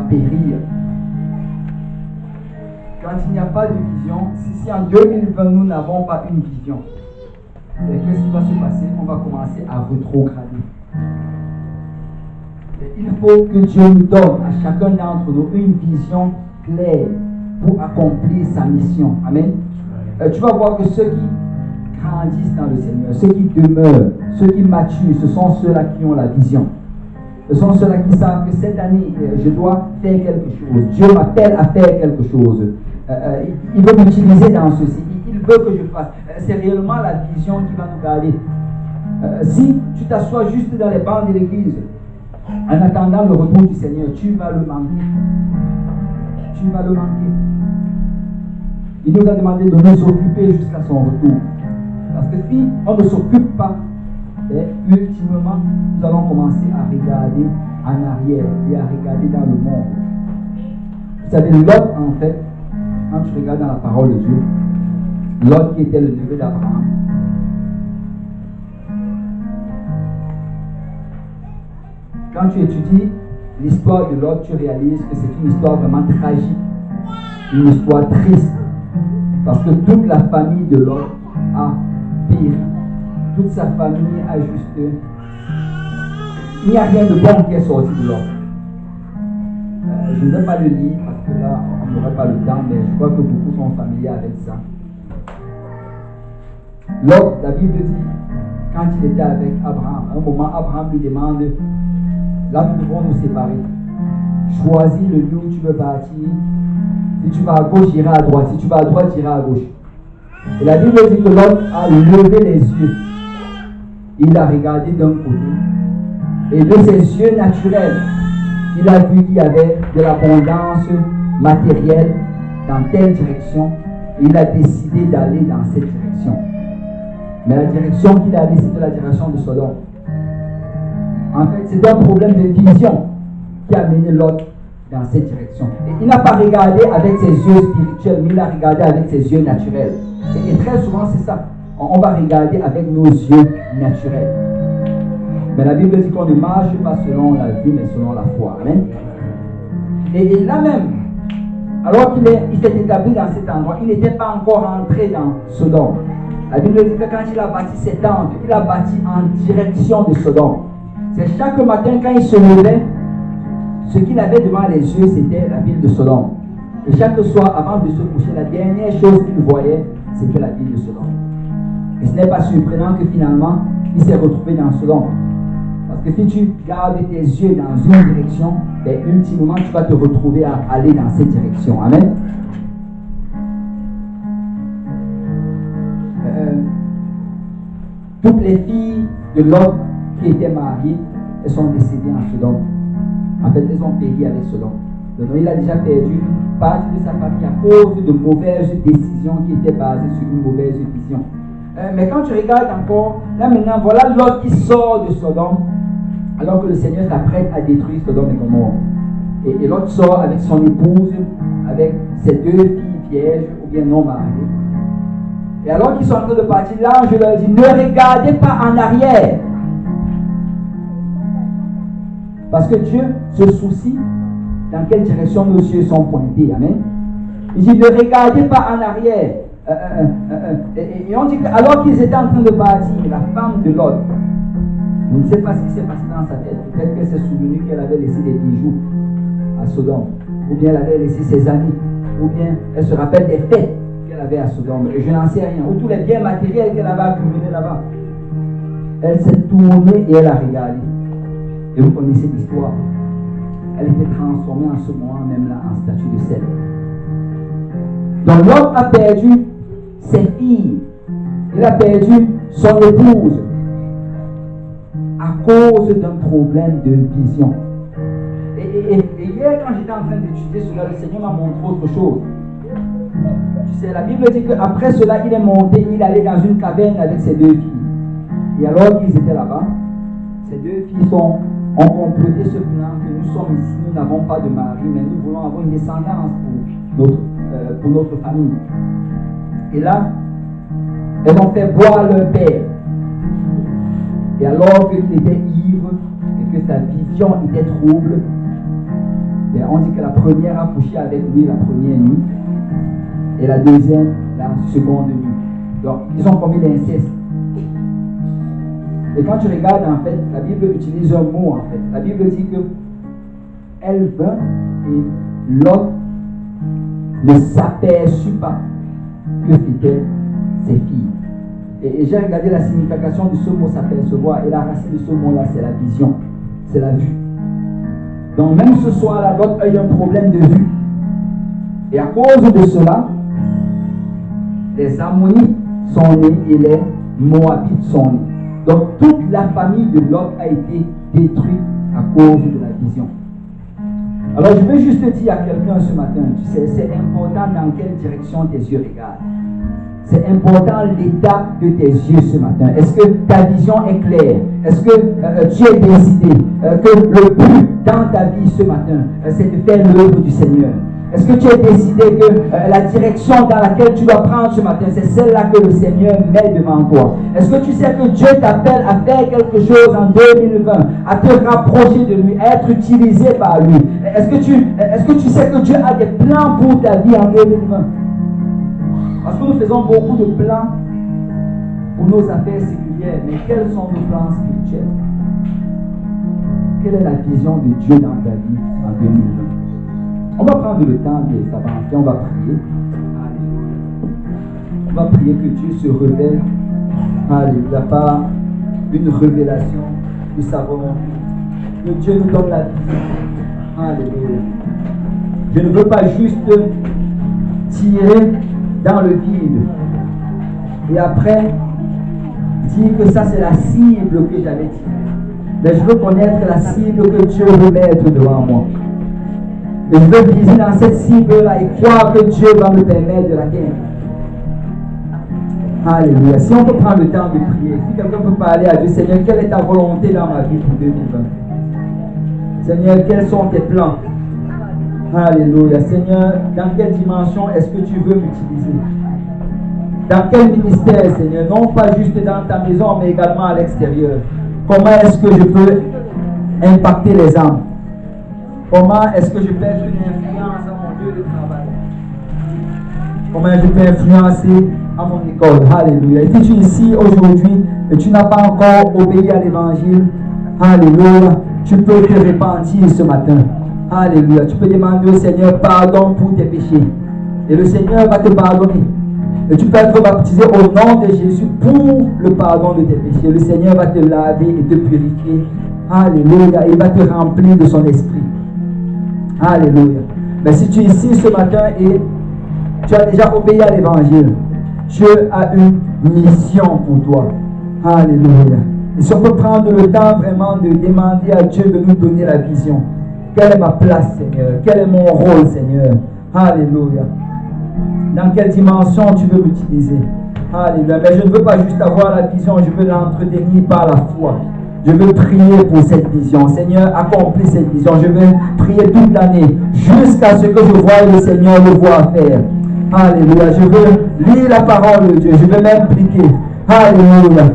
périr. Quand il n'y a pas de vision, si en 2020 nous n'avons pas une vision, qu'est-ce qui va se passer? On va commencer à rétrograder. Il faut que Dieu nous donne à chacun d'entre nous une vision claire pour accomplir sa mission. Amen. Tu vas voir que ceux qui grandissent dans le Seigneur, ceux qui demeurent, ceux qui maturent, ce sont ceux-là qui ont la vision. Ce sont ceux-là qui savent que cette année, je dois faire quelque chose. Dieu m'appelle à faire quelque chose. Il veut m'utiliser dans ceci. Il veut que je fasse. C'est réellement la vision qui va nous garder. Si tu t'assois juste dans les bancs de l'église, en attendant le retour du Seigneur, tu vas le manquer. Tu vas le manquer. Il nous a demandé de nous occuper jusqu'à son retour. Parce que si on ne s'occupe pas, ultimement, nous allons commencer à regarder en arrière et à regarder dans le monde. Vous savez, Lot, en fait, quand tu regardes dans la parole de Dieu, Lot qui était le neveu d'Abraham, quand tu étudies l'histoire de Lot, tu réalises que c'est une histoire vraiment tragique, une histoire triste, parce que toute la famille de Lot a péri. Toute sa famille a juste... Il n'y a rien de bon qui est sorti de Lot. Je ne vais pas le lire parce que là, on n'aurait pas le temps, mais je crois que beaucoup sont familiers avec ça. Lot, la Bible dit, quand il était avec Abraham, à un moment, Abraham lui demande, là, nous devons nous séparer. Choisis le lieu où tu veux partir. Si tu vas à gauche, j'irai à droite. Si tu vas à droite, j'irai à gauche. Et la Bible dit que Lot a levé les yeux. Il a regardé d'un côté. Et de ses yeux naturels, il a vu qu'il y avait de l'abondance matérielle dans telle direction. Il a décidé d'aller dans cette direction. Mais la direction qu'il a allée, c'était la direction de Sodome. En fait, c'est un problème de vision qui a mené Lot dans cette direction. Et il n'a pas regardé avec ses yeux spirituels, mais il a regardé avec ses yeux naturels. Et très souvent, c'est ça. On va regarder avec nos yeux naturels. Mais la Bible dit qu'on ne marche pas selon la vue, mais selon la foi. Amen. Et là même, alors qu'il s'est établi dans cet endroit, il n'était pas encore entré dans Sodome. La Bible dit que quand il a bâti ses tentes, il a bâti en direction de Sodome. C'est chaque matin quand il se levait, ce qu'il avait devant les yeux, c'était la ville de Sodome. Et chaque soir, avant de se coucher, la dernière chose qu'il voyait, c'était la ville de Sodome. Et ce n'est pas surprenant que finalement, il s'est retrouvé dans Sodome. Parce que si tu gardes tes yeux dans une direction, ben, ultimement, tu vas te retrouver à aller dans cette direction. Amen. Toutes les filles de Lot qui étaient mariées, elles sont décédées en Sodome. En fait, elles ont péri avec Sodome. Donc, il a déjà perdu une partie de sa famille à cause de mauvaises décisions qui étaient basées sur une mauvaise vision. Mais quand tu regardes encore, là maintenant, voilà Lot qui sort de Sodome, alors que le Seigneur s'apprête à détruire Sodome et Gomorrhe. Et Lot sort avec son épouse, avec ses deux filles vierges ou bien non mariées. Et alors qu'ils sont en train de partir, l'ange leur dit, ne regardez pas en arrière. Parce que Dieu se soucie dans quelle direction nos yeux sont pointés. Amen. Il dit, ne regardez pas en arrière. Et on dit qu'alors qu'ils étaient en train de partir, la femme de Lot, je ne sais pas ce qui s'est passé dans sa tête. Peut-être qu'elle s'est souvenue qu'elle avait laissé des bijoux à Sodome. Ou bien elle avait laissé ses amis. Ou bien elle se rappelle des fêtes qu'elle avait à Sodome. Et je n'en sais rien. Ou tous les biens matériels qu'elle avait accumulés là-bas. Elle s'est tournée et elle a regardé. Et vous connaissez l'histoire. Elle était transformée en ce moment même là en statue de sel. Donc Lot a perdu ses filles. Il a perdu son épouse à cause d'un problème de vision. Et hier, quand j'étais en train d'étudier cela, le Seigneur m'a montré autre chose. Tu sais, la Bible dit qu'après cela, il est monté, il allait dans une caverne avec ses deux filles. Et alors qu'ils étaient là-bas, ces deux filles ont complété ce plan que nous sommes ici, nous n'avons pas de mari, mais nous voulons avoir une descendance pour notre famille. Et là, elles ont fait boire leur père. Et alors qu'il était ivre et que sa vision était trouble, Et on dit que la première a couché avec lui la première nuit et la deuxième la seconde nuit. Donc, ils ont commis l'inceste. Et quand tu regardes, en fait, la Bible utilise un mot, en fait. La Bible dit que elle vint et Lot ne s'aperçut pas que c'était ses filles. Et j'ai regardé la signification de ce mot s'apercevoir, et la racine de ce mot-là, c'est la vision, c'est la vue. Donc même ce soir-là, Lot a eu un problème de vue. Et à cause de cela, les Ammonites sont nés et les Moabites sont nés. Donc toute la famille de Lot a été détruite à cause de la vision. Alors je veux juste dire à quelqu'un ce matin, tu sais, c'est important dans quelle direction tes yeux regardent. C'est important l'état de tes yeux ce matin. Est-ce que ta vision est claire? Est-ce que tu es décidé que le but dans ta vie ce matin, c'est de faire l'œuvre du Seigneur? Est-ce que tu es décidé que la direction dans laquelle tu dois prendre ce matin, c'est celle-là que le Seigneur met devant toi? Est-ce que tu sais que Dieu t'appelle à faire quelque chose en 2020, à te rapprocher de lui, à être utilisé par lui? Est-ce que tu sais que Dieu a des plans pour ta vie en 2020? Parce que nous faisons beaucoup de plans pour nos affaires séculières, mais quels sont nos plans spirituels? Quelle est la vision de Dieu dans ta vie en 2020? On va prendre le temps de s'avancer, on va prier. Alléluia. On va prier que Dieu se révèle. Alléluia. Par une révélation, nous savons que Dieu nous donne la vision. Alléluia. Je ne veux pas juste tirer dans le vide et après dire que ça c'est la cible que j'avais tirée. Mais je veux connaître la cible que Dieu veut mettre devant moi. Et je veux viser dans cette cible-là et croire que Dieu va me permettre de l'atteindre. Alléluia. Si on peut prendre le temps de prier, si quelqu'un peut parler à Dieu, Seigneur, quelle est ta volonté dans ma vie pour 2020? Seigneur, quels sont tes plans? Alléluia. Seigneur, dans quelle dimension est-ce que tu veux m'utiliser? Dans quel ministère, Seigneur? Non pas juste dans ta maison, mais également à l'extérieur. Comment est-ce que je peux impacter les âmes? Comment est-ce que je peux être une influence à mon lieu de travail? Comment je peux influencer à mon école? Alléluia. Et si tu es ici aujourd'hui et tu n'as pas encore obéi à l'évangile, alléluia, tu peux te repentir ce matin. Alléluia. Tu peux demander au Seigneur pardon pour tes péchés. Et le Seigneur va te pardonner. Et tu peux être baptisé au nom de Jésus pour le pardon de tes péchés. Le Seigneur va te laver et te purifier. Alléluia. Il va te remplir de son esprit. Alléluia. Mais si tu es ici ce matin et tu as déjà obéi à l'évangile, Dieu a une mission pour toi. Alléluia. Et si on peut prendre le temps vraiment de demander à Dieu de nous donner la vision. Quelle est ma place, Seigneur? Quel est mon rôle, Seigneur? Alléluia. Dans quelle dimension tu veux m'utiliser? Alléluia. Mais je ne veux pas juste avoir la vision, je veux l'entretenir par la foi. Je veux prier pour cette vision. Seigneur, accomplis cette vision. Je veux prier toute l'année jusqu'à ce que je voie le Seigneur le voir faire. Alléluia. Je veux lire la parole de Dieu. Je veux m'impliquer. Alléluia.